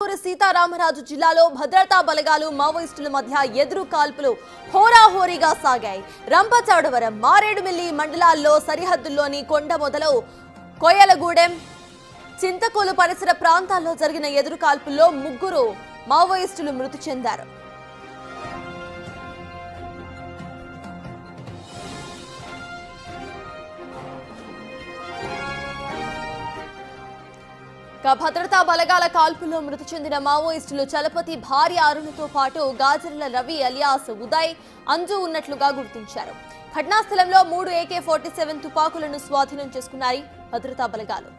అల్లూరి సీతారామరాజు జిల్లాలో భద్రతా బలగాలు మావోయిస్టుల మధ్య ఎదురు కాల్పులు హోరాహోరీగా సాగాయి. రంపచోడవరం, మారేడుమిల్లి మండలాల్లో సరిహద్దుల్లోని కొండమొదలు, కోయలగూడెం, చింతకోలు పరిసర ప్రాంతాల్లో జరిగిన ఎదురు కాల్పుల్లో 3 మావోయిస్టులు మృతి చెందారు. భద్రతా బలగాల కాల్పుల్లో మృతి చెందిన మావోయిస్టులు చలపతి భార్య అరుణతో పాటు గాజర్ల రవి అలియాస్ ఉదయ్, అంజు ఉన్నట్లుగా గుర్తించారు. ఘటనా స్థలంలో 3 AK-47 తుపాకులను స్వాధీనం చేసుకున్నాయి భద్రతా బలగాలు.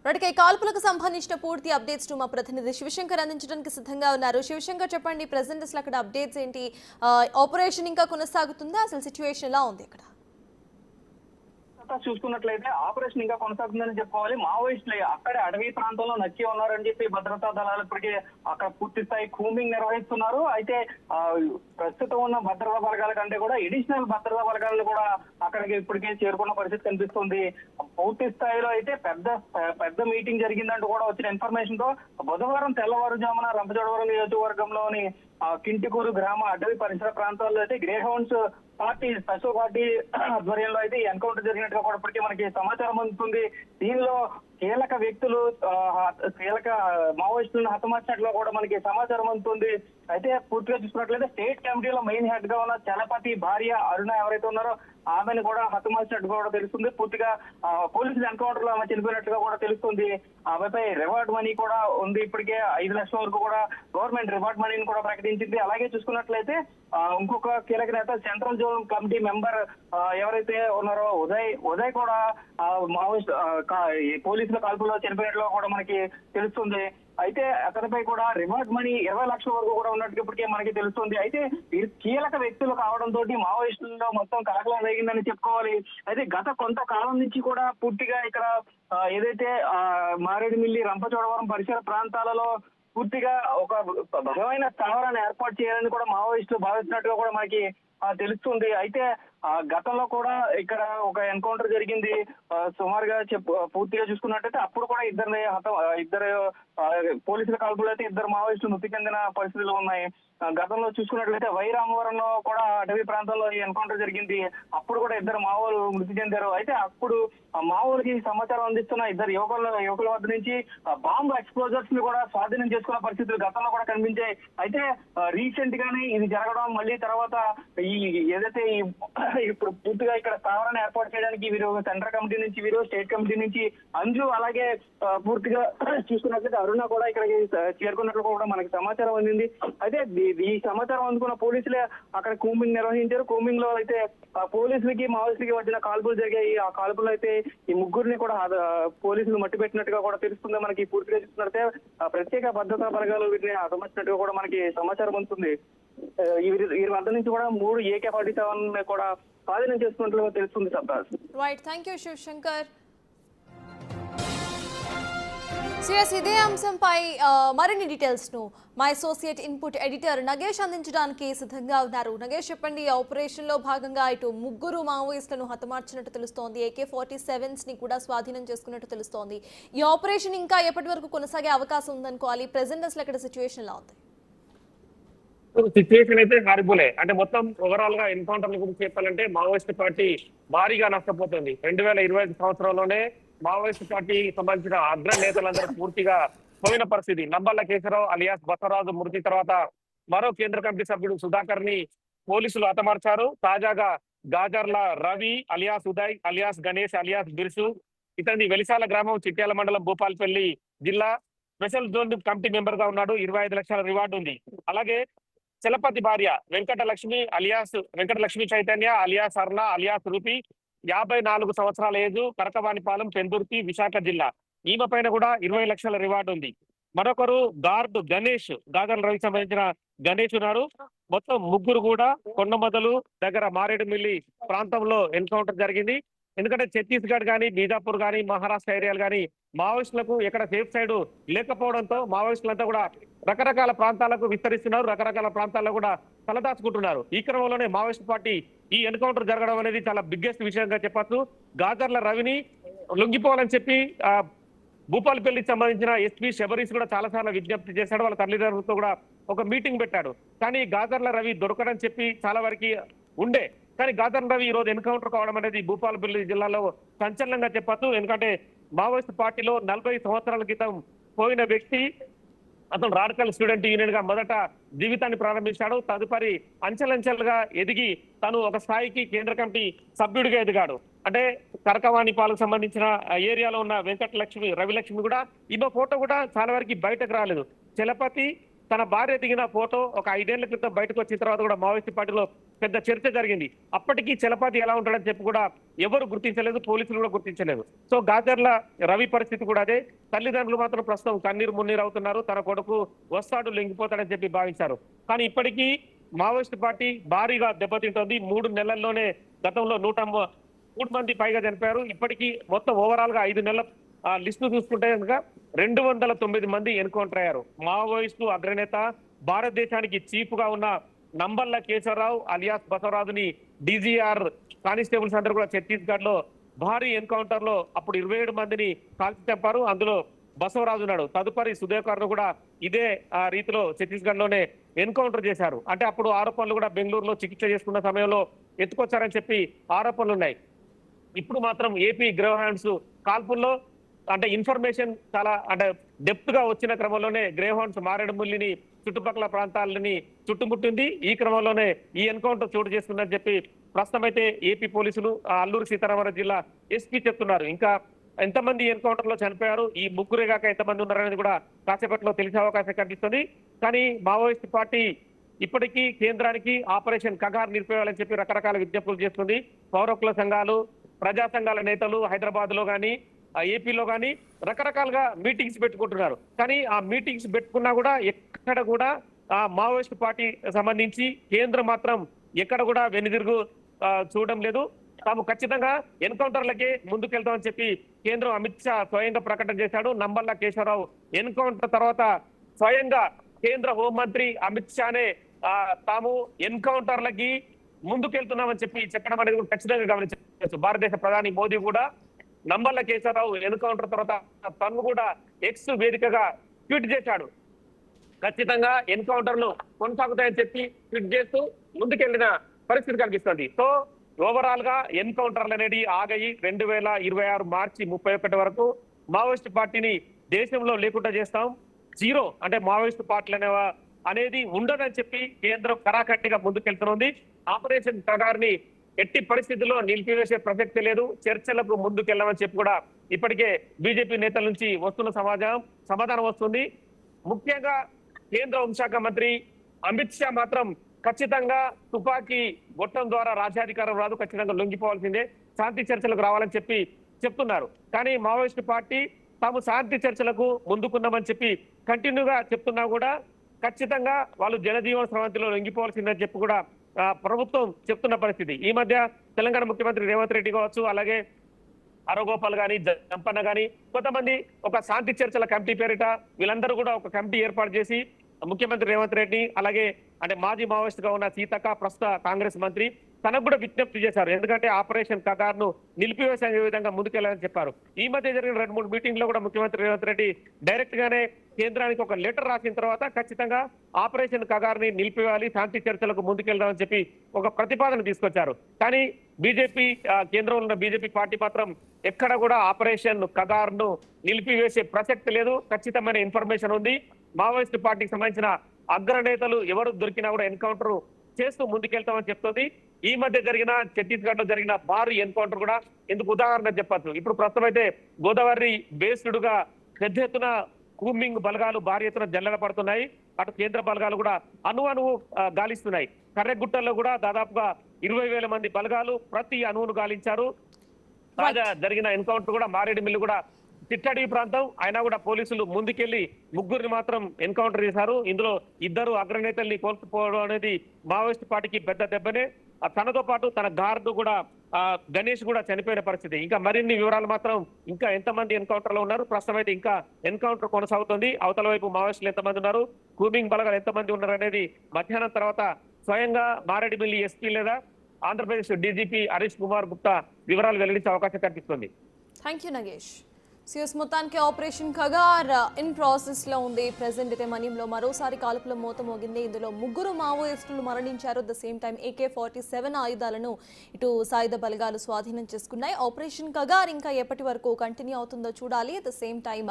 ఇప్పటికే కాల్పులకు సంబంధించిన పూర్తి అప్డేట్స్ మా ప్రతినిధి శివశంకర్ అందించడానికి సిద్ధంగా ఉన్నారు. శివశంకర్, చెప్పండి, ప్రెసెంట్ అసలు అక్కడ అప్డేట్స్ ఏంటి? ఆపరేషన్ ఇంకా కొనసాగుతుందా? అసలు సిచ్యువేషన్ ఎలా ఉంది ఇక్కడ? చూసుకున్నట్లయితే ఆపరేషన్ ఇంకా కొనసాగుతుందని చెప్పుకోవాలి. మావోయిస్టులు అక్కడే అడవి ప్రాంతంలో నక్కి ఉన్నారని చెప్పి భద్రతా దళాలు ఇప్పటికే అక్కడ పూర్తి స్థాయి కూంబింగ్ నిర్వహిస్తున్నారు. అయితే ప్రస్తుతం ఉన్న భద్రతా బలగాల కంటే కూడా ఎడిషనల్ భద్రతా బలగాలను కూడా అక్కడికి ఇప్పటికే చేరుకున్న పరిస్థితి కనిపిస్తుంది. పూర్తి స్థాయిలో అయితే పెద్ద మీటింగ్ జరిగిందంటూ కూడా వచ్చిన ఇన్ఫర్మేషన్ తో బుధవారం తెల్లవారుజామున రంపచోడవరం నియోజకవర్గంలోని కింటికూరు గ్రామ అడవి పరిసర ప్రాంతాల్లో అయితే grey hounds party, special party ఆధ్వర్యంలో అయితే ఈ ఎన్కౌంటర్ జరిగినట్టుగా కూడా ఇప్పటికీ మనకి సమాచారం అందుతుంది. దీనిలో కీలక వ్యక్తులు, కీలక మావోయిస్టులను హతమార్చినట్లు కూడా మనకి సమాచారం అందుతుంది. అయితే పూర్తిగా చూసుకున్నట్లయితే స్టేట్ కమిటీలో మెయిన్ హెడ్ గా ఉన్న చలపతి భార్య అరుణ ఎవరైతే ఉన్నారో ఆమెను కూడా హతమార్చినట్టుగా కూడా తెలుస్తుంది. పూర్తిగా పోలీసులు ఎన్కౌంటర్ లో ఆమె చనిపోయినట్టుగా కూడా తెలుస్తుంది. ఆమెపై రివార్డ్ మనీ కూడా ఉంది. ఇప్పటికే 5 లక్షల వరకు కూడా గవర్నమెంట్ రివార్డ్ మనీని కూడా ప్రకటించింది. అలాగే చూసుకున్నట్లయితే ఇంకొక కీలక నేత సెంట్రల్ జోన్ కమిటీ మెంబర్ ఎవరైతే ఉన్నారో ఉదయ్ కూడా మావోయిస్ట్ పోలీసుల కాల్పుల్లో చనిపోయినట్లు కూడా మనకి తెలుస్తుంది. అయితే అతనిపై కూడా రివార్డ్ మనీ 20 లక్షల వరకు కూడా ఉన్నట్టు ఇప్పటికే మనకి తెలుస్తుంది. అయితే కీలక వ్యక్తులు కావడంతో మావోయిస్టుల్లో మొత్తం కలకలం రేగిందని చెప్పుకోవాలి. అయితే గత కొంతకాలం నుంచి కూడా పూర్తిగా ఇక్కడ ఏదైతే మారేడుమిల్లి, రంపచోడవరం పరిసర ప్రాంతాలలో పూర్తిగా ఒక బలమైన స్థావరాన్ని ఏర్పాటు చేయాలని కూడా మావోయిస్టులు భావిస్తున్నట్టుగా కూడా మనకి తెలుస్తుంది. అయితే గతంలో కూడా ఇక్కడ ఒక ఎన్కౌంటర్ జరిగింది. సుమారుగా పూర్తిగా చూసుకున్నట్టయితే అప్పుడు కూడా ఇద్దరు పోలీసుల కాల్పులు అయితే 2 మావోయిస్టులు మృతి చెందిన పరిస్థితులు ఉన్నాయి. గతంలో చూసుకున్నట్లయితే వైరామవరంలో కూడా అటవీ ప్రాంతంలో ఈ ఎన్కౌంటర్ జరిగింది. అప్పుడు కూడా 2 మావోలు మృతి చెందారు. అయితే అప్పుడు మావోలకి సమాచారం అందిస్తున్న 2 యువకుల వద్ద నుంచి బాంబు ఎక్స్ప్లోజర్స్ ని కూడా స్వాధీనం చేసుకున్న పరిస్థితులు గతంలో కూడా కనిపించాయి. అయితే రీసెంట్ గానే ఇది జరగడం, మళ్ళీ తర్వాత ఈ ఏదైతే ఇప్పుడు పూర్తిగా ఇక్కడ స్థావరాన్ని ఏర్పాటు చేయడానికి వీరు సెంట్రల్ కమిటీ నుంచి, వీరు స్టేట్ కమిటీ నుంచి అంజు, అలాగే పూర్తిగా చూసుకున్నట్లయితే అరుణ కూడా ఇక్కడికి చేరుకున్నట్లు కూడా మనకి సమాచారం అందింది. అయితే ఈ సమాచారం అందుకున్న పోలీసులే అక్కడ కూంబింగ్ నిర్వహించారు. కూంబింగ్ లో అయితే పోలీసులకి మావోయిస్టులకి వచ్చిన కాల్పులు జరిగాయి. ఆ కాల్పులు అయితే ఈ 3 కూడా పోలీసులు మట్టి పెట్టినట్టుగా కూడా తెలుస్తుంది. మనకి పూర్తిగా చూస్తున్నట్టే ప్రత్యేక భద్రతా బలగాలు వీటిని హతమార్చినట్టుగా కూడా మనకి సమాచారం అందుతుంది. వీరి వద్ద నుంచి కూడా 3 AK-47 కూడా స్వాధీనం చేసుకున్నట్లుగా తెలుస్తుంది. సబ్దాస్. Right, thank you Shivashankar. ఇదే అంశంపై మరిన్ని డీటెయిల్స్ ను మా అసోసియేట్ ఇన్పుట్ ఎడిటర్ నగేష్ అందించడానికి సిద్ధంగా ఉన్నారు. నగేష్, చెప్పండి, ఆపరేషన్ లో భాగంగా ఇటు 3 మావోయిస్టులను హతమార్చినట్టు తెలుస్తోంది, AK-47s ని కూడా స్వాధీనం చేసుకున్నట్టు తెలుస్తోంది. ఈ ఆపరేషన్ ఇంకా ఎప్పటి వరకు కొనసాగే అవకాశం ఉందనుకోవాలి? ప్రెసెంట్ అసలు అక్కడ సిచ్యువేషన్ ఎలా ఉంది? సిచ్యువేషన్ అయితే హారిబులే. అంటే మొత్తం ఓవరాల్ గా ఎన్కౌంటర్ గురించి చెప్పాలంటే మావోయిస్ట్ పార్టీ భారీగా నష్టపోతుంది. 2025 సంవత్సరంలోనే మావోయిస్ట్ పార్టీ సంబంధించిన అగ్ర నేతలందరూ పూర్తిగా పోయిన పరిస్థితి. నంబర్ల కేశవరావు అలియాస్ బసవరాజు మృతి తర్వాత మరో కేంద్ర కమిటీ సభ్యుడు సుధాకర్ ని పోలీసులు హతమార్చారు. తాజాగా Gajarla Ravi alias Uday alias Ganesh alias Birsu, ఇతని వెలిసాల గ్రామం, చిట్యాల మండలం, భూపాల్పల్లి జిల్లా స్పెషల్ జోన్ కమిటీ మెంబర్ గా ఉన్నాడు. 25 లక్షల రివార్డు ఉంది. అలాగే చలపతి భార్య వెంకటలక్ష్మి చైతన్య అలియాస్ అర్ణ అలియాస్ రూపి, 54 సంవత్సరాల ఏజు, కరకవానిపాలెం, పెందుర్తి, విశాఖ జిల్లా. ఈమె పైన కూడా 20 లక్షల రివార్డు ఉంది. మరొకరు గార్డు గణేష్, గాజల రవికి సంబంధించిన గణేష్ ఉన్నారు. మొత్తం 3 కూడా కొండమొదలు దగ్గర మారేడుమిల్లి ప్రాంతంలో ఎన్కౌంటర్ జరిగింది. ఎందుకంటే ఛత్తీస్గఢ్ కానీ, బీజాపూర్ కానీ, మహారాష్ట్ర ఏరియాలు కానీ మావోయిస్టులకు ఎక్కడ సేఫ్ సైడ్ లేకపోవడంతో మావోయిస్టులంతా కూడా రకరకాల ప్రాంతాలకు విస్తరిస్తున్నారు, రకరకాల ప్రాంతాల్లో కూడా తలదాచుకుంటున్నారు. ఈ క్రమంలోనే మావోయిస్ట్ పార్టీ ఈ ఎన్కౌంటర్ జరగడం అనేది చాలా బిగ్గెస్ట్ విషయంగా చెప్పచ్చు. గాజర్ల రవిని లొంగిపోవాలని చెప్పి భూపాలపల్లికి సంబంధించిన ఎస్పీ శబరీష్ కూడా చాలా సార్లు విజ్ఞప్తి చేశాడు. వాళ్ళ తల్లిదండ్రులతో కూడా ఒక మీటింగ్ పెట్టాడు. కానీ గాజర్ల రవి దొరకడని చెప్పి చాలా వరకు ఉండే. కానీ గాజర్ల రవి ఈ రోజు ఎన్కౌంటర్ కావడం అనేది భూపాలపల్లి జిల్లాలో సంచలనంగా చెప్పచ్చు. ఎందుకంటే మావోయిస్ట్ పార్టీలో 40 సంవత్సరాల క్రితం పోయిన వ్యక్తి. అతను రాడికల్ స్టూడెంట్ యూనియన్ గా మొదట జీవితాన్ని ప్రారంభించాడు. తదుపరి అంచెలంచెలుగా ఎదిగి తను ఒక స్థాయికి కేంద్ర కమిటీ సభ్యుడిగా ఎదిగాడు. అంటే కరకవాణిపాలకు సంబంధించిన ఏరియాలో ఉన్న వెంకటలక్ష్మి, రవిలక్ష్మి కూడా ఈమె ఫోటో కూడా చాలా వరకు బయటకు రాలేదు. చలపతి తన భార్య దిగిన ఫోటో ఒక 5 ఏళ్ల క్రితం బయటకు వచ్చిన తర్వాత కూడా మావోయిస్ట్ పార్టీలో పెద్ద చర్చ జరిగింది. అప్పటికీ చలపతి ఎలా ఉంటాడని చెప్పి కూడా ఎవరు గుర్తించలేదు, పోలీసులు కూడా గుర్తించలేదు. సో గాజర్ల రవి పరిస్థితి కూడా అదే. తల్లిదండ్రులు మాత్రం ప్రస్తుతం కన్నీరు మున్నీరు అవుతున్నారు. తన కొడుకు వస్తాడు, లొంగిపోతాడని చెప్పి భావించారు. కానీ ఇప్పటికీ మావోయిస్ట్ పార్టీ భారీగా దెబ్బతింటోంది. 3 నెలల్లోనే గతంలో 103 మంది పైగా చనిపోయారు. ఇప్పటికీ మొత్తం ఓవరాల్ గా 5 నెలల లిస్టు చూసుకుంటే కనుక 209 మంది ఎన్కౌంటర్ అయ్యారు. మావోయిస్టు అగ్రనేత, భారతదేశానికి చీఫ్ గా ఉన్న Nambala Keshavarao alias బసవరాజుని DGR constables అందరూ కూడా ఛత్తీస్గఢ్ లో భారీ ఎన్కౌంటర్ లో అప్పుడు 27 మందిని కాల్చి చంపారు. అందులో బసవరాజు ఉన్నాడు. తదుపరి సుధేకర్ ను కూడా ఇదే రీతిలో ఛత్తీస్గఢ్ లోనే ఎన్కౌంటర్ చేశారు. అంటే అప్పుడు ఆరోపణలు కూడా బెంగళూరులో చికిత్స చేసుకున్న సమయంలో ఎత్తుకొచ్చారని చెప్పి ఆరోపణలు ఉన్నాయి. ఇప్పుడు మాత్రం ఏపీ గ్రేవ్ హ్యాండ్స్ కాల్పుల్లో అంటే ఇన్ఫర్మేషన్ చాలా అంటే డెప్త్ గా వచ్చిన క్రమంలోనే గ్రేవ్ హ్యాండ్స్ మారేడుమిల్లిని చుట్టుపక్కల ప్రాంతాలని చుట్టుముట్టింది. ఈ క్రమంలోనే ఈ ఎన్కౌంటర్ చోటు చేసుకుందని చెప్పి ప్రస్తుతం అయితే ఏపీ పోలీసులు అల్లూరు సీతారామరాజు జిల్లా ఎస్పీ చెప్తున్నారు. ఇంకా ఎంతమంది ఎన్కౌంటర్ లో చనిపోయారు, ఈ ముగ్గురే కాక ఎంతమంది ఉన్నారనేది కూడా కాసేపట్లో తెలిసే అవకాశం కనిపిస్తుంది. కానీ మావోయిస్ట్ పార్టీ ఇప్పటికీ కేంద్రానికి ఆపరేషన్ కగార్ నిలిపేయాలని చెప్పి రకరకాల విజ్ఞప్తులు చేస్తుంది. పౌరకుల సంఘాలు, ప్రజా సంఘాల నేతలు హైదరాబాద్ లో కానీ ఏపీలో కానీ రకరకాలుగా మీటింగ్స్ పెట్టుకుంటున్నారు. కానీ ఆ మీటింగ్స్ పెట్టుకున్నా కూడా ఎక్కడ కూడా ఆ మావోయిస్ట్ పార్టీ సంబంధించి కేంద్రం మాత్రం ఎక్కడ కూడా వెనుదిరుగు చూడడం లేదు. తాము ఖచ్చితంగా ఎన్కౌంటర్లకే ముందుకెళ్తామని చెప్పి కేంద్రం అమిత్ షా స్వయంగా ప్రకటన చేశాడు. నంబల్ల కేశవరావు ఎన్కౌంటర్ తర్వాత స్వయంగా కేంద్ర హోంమంత్రి అమిత్ షానే తాము ఎన్కౌంటర్లకి ముందుకెళ్తున్నామని చెప్పి చెప్పడం అనేది కూడా ఖచ్చితంగా గమనించవచ్చు. భారతదేశ ప్రధాని మోదీ కూడా నంబల్ల కేశవరావు ఎన్కౌంటర్ తర్వాత తను కూడా ఎక్స్ వేదికగా ట్వీట్ చేశాడు. ఖచ్చితంగా ఎన్కౌంటర్లు కొనసాగుతాయని చెప్పి ట్వీట్ చేస్తూ ముందుకెళ్లిన పరిస్థితి కనిపిస్తుంది. సో ఓవరాల్ గా ఎన్కౌంటర్లు అనేది ఆగాయి. 2026 మార్చి 31 వరకు మావోయిస్ట్ పార్టీని దేశంలో లేకుండా చేస్తాం, జీరో అంటే మావోయిస్ట్ పార్టీలు అనేది ఉండదని చెప్పి కేంద్రం కరాఖండిగా ముందుకెళ్తున్నది. ఆపరేషన్ కగార్ని ఎట్టి పరిస్థితుల్లో నిలిపివేసే ప్రసక్తి లేదు, చర్చలకు ముందుకెళ్ళమని చెప్పి కూడా ఇప్పటికే బీజేపీ నేతల నుంచి వస్తున్న సమాధానం వస్తుంది. ముఖ్యంగా కేంద్ర హోంశాఖ మంత్రి అమిత్ షా మాత్రం ఖచ్చితంగా తుపాకీ గొట్టం ద్వారా రాజ్యాధికారం రాదు, ఖచ్చితంగా లొంగిపోవాల్సిందే, శాంతి చర్చలకు రావాలని చెప్పి చెప్తున్నారు. కానీ మావోయిస్ట్ పార్టీ తాము శాంతి చర్చలకు ముందుకున్నామని చెప్పి కంటిన్యూగా చెప్తున్నా కూడా ఖచ్చితంగా వాళ్ళు జనజీవన స్రవంతిలో లొంగిపోవాల్సిందని చెప్పి కూడా ప్రభుత్వం చెప్తున్న పరిస్థితి. ఈ మధ్య తెలంగాణ ముఖ్యమంత్రి రేవంత్ రెడ్డి కావచ్చు, అలాగే హరగోపాల్ గాని, జంపన్న గాని కొంతమంది ఒక శాంతి చర్చల కమిటీ పేరిట వీళ్ళందరూ కూడా ఒక కమిటీ ఏర్పాటు చేసి ముఖ్యమంత్రి రేవంత్ రెడ్డి అలాగే అంటే మాజీ మావోయిస్ట్ గా ఉన్న సీతక్క ప్రస్తుత కాంగ్రెస్ మంత్రి తనకు కూడా విజ్ఞప్తి చేశారు. ఎందుకంటే ఆపరేషన్ కగార్ ను నిలిపివేసే విధంగా ముందుకెళ్లాలని చెప్పారు. ఈ మధ్య జరిగిన 2-3 మీటింగ్ లో కూడా ముఖ్యమంత్రి రేవంత్ రెడ్డి డైరెక్ట్ గానే కేంద్రానికి ఒక లెటర్ రాసిన తర్వాత ఖచ్చితంగా ఆపరేషన్ కగార్ ని నిలిపివేయాలి, శాంతి చర్చలకు ముందుకెళ్దామని చెప్పి ఒక ప్రతిపాదన తీసుకొచ్చారు. కానీ బీజేపీ కేంద్రంలో ఉన్న బీజేపీ పార్టీ మాత్రం ఎక్కడ కూడా ఆపరేషన్ కగార్ ను నిలిపివేసే ప్రసక్తి లేదు. ఖచ్చితమైన ఇన్ఫర్మేషన్ ఉంది. మావోయిస్ట్ పార్టీకి సంబంధించిన అగ్రనేతలు ఎవరు దొరికినా కూడా ఎన్కౌంటర్ చేస్తూ ముందుకెళ్తామని చెప్తుంది. ఈ మధ్య జరిగిన ఛత్తీస్గఢ్ లో జరిగిన భారీ ఎన్కౌంటర్ కూడా ఇందుకు ఉదాహరణ చెప్పచ్చు. ఇప్పుడు ప్రస్తుతం అయితే గోదావరి బేస్డ్ గా పెద్ద ఎత్తున కూంబింగ్ బలగాలు భారీ ఎత్తున జల్లెడ పడుతున్నాయి. అటు కేంద్ర బలగాలు కూడా అణువు గాలిస్తున్నాయి. కర్రెగుట్టల్లో కూడా దాదాపుగా 20,000 మంది బలగాలు ప్రతి అణువును గాలించారు. తాజా జరిగిన ఎన్కౌంటర్ కూడా మారేడుమిల్లి కూడా చిట్టడవి ప్రాంతం అయినా కూడా పోలీసులు ముందుకెళ్లి ముగ్గురిని మాత్రం ఎన్కౌంటర్ చేశారు. ఇందులో ఇద్దరు అగ్రనేతల్ని కోల్పోవడం అనేది మావోయిస్ట్ పార్టీకి పెద్ద దెబ్బనే. తనతో పాటు తన గార్డు కూడా గణేష్ కూడా చనిపోయిన పరిస్థితి. ఇంకా మరిన్ని వివరాలు మాత్రం ఇంకా ఎంతమంది ఎన్కౌంటర్ లో ఉన్నారు, ప్రస్తుతం అయితే ఇంకా ఎన్కౌంటర్ కొనసాగుతుంది. అవతల వైపు మావోయిస్టులు ఎంతమంది ఉన్నారు, కూమింగ్ బలగాలు ఎంతమంది ఉన్నారు అనేది మధ్యాహ్నం తర్వాత స్వయంగా మారేడుమిల్లి ఎస్పీ లేదా ఆంధ్రప్రదేశ్ డీజీపీ హరీష్ కుమార్ గుప్తా వివరాలు వెల్లడించే అవకాశం కనిపిస్తుంది. Thank you Nagesh. సిఎస్ మొత్తానికి ఆపరేషన్ ఖగార్ ఇన్ ప్రాసెస్లో ఉంది. ప్రెసెంట్ అయితే మన్యంలో మరోసారి కాల్పుల మోత మోగింది. ఇందులో ముగ్గురు మావోయిస్టులు మరణించారు. ద సేమ్ టైం AK-47 ఆయుధాలను ఇటు సాయుధ బలగాలు స్వాధీనం చేసుకున్నాయి. ఆపరేషన్ ఖగార్ ఇంకా ఎప్పటి వరకు కంటిన్యూ అవుతుందో చూడాలి. ద సేమ్ టైం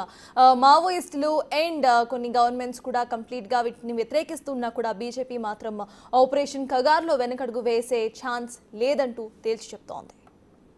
మావోయిస్టులు అండ్ కొన్ని గవర్నమెంట్స్ కూడా కంప్లీట్గా వీటిని వ్యతిరేకిస్తున్నా కూడా బీజేపీ మాత్రం ఆపరేషన్ ఖగార్లో వెనకడుగు వేసే ఛాన్స్ లేదంటూ తేల్చి చెప్తోంది.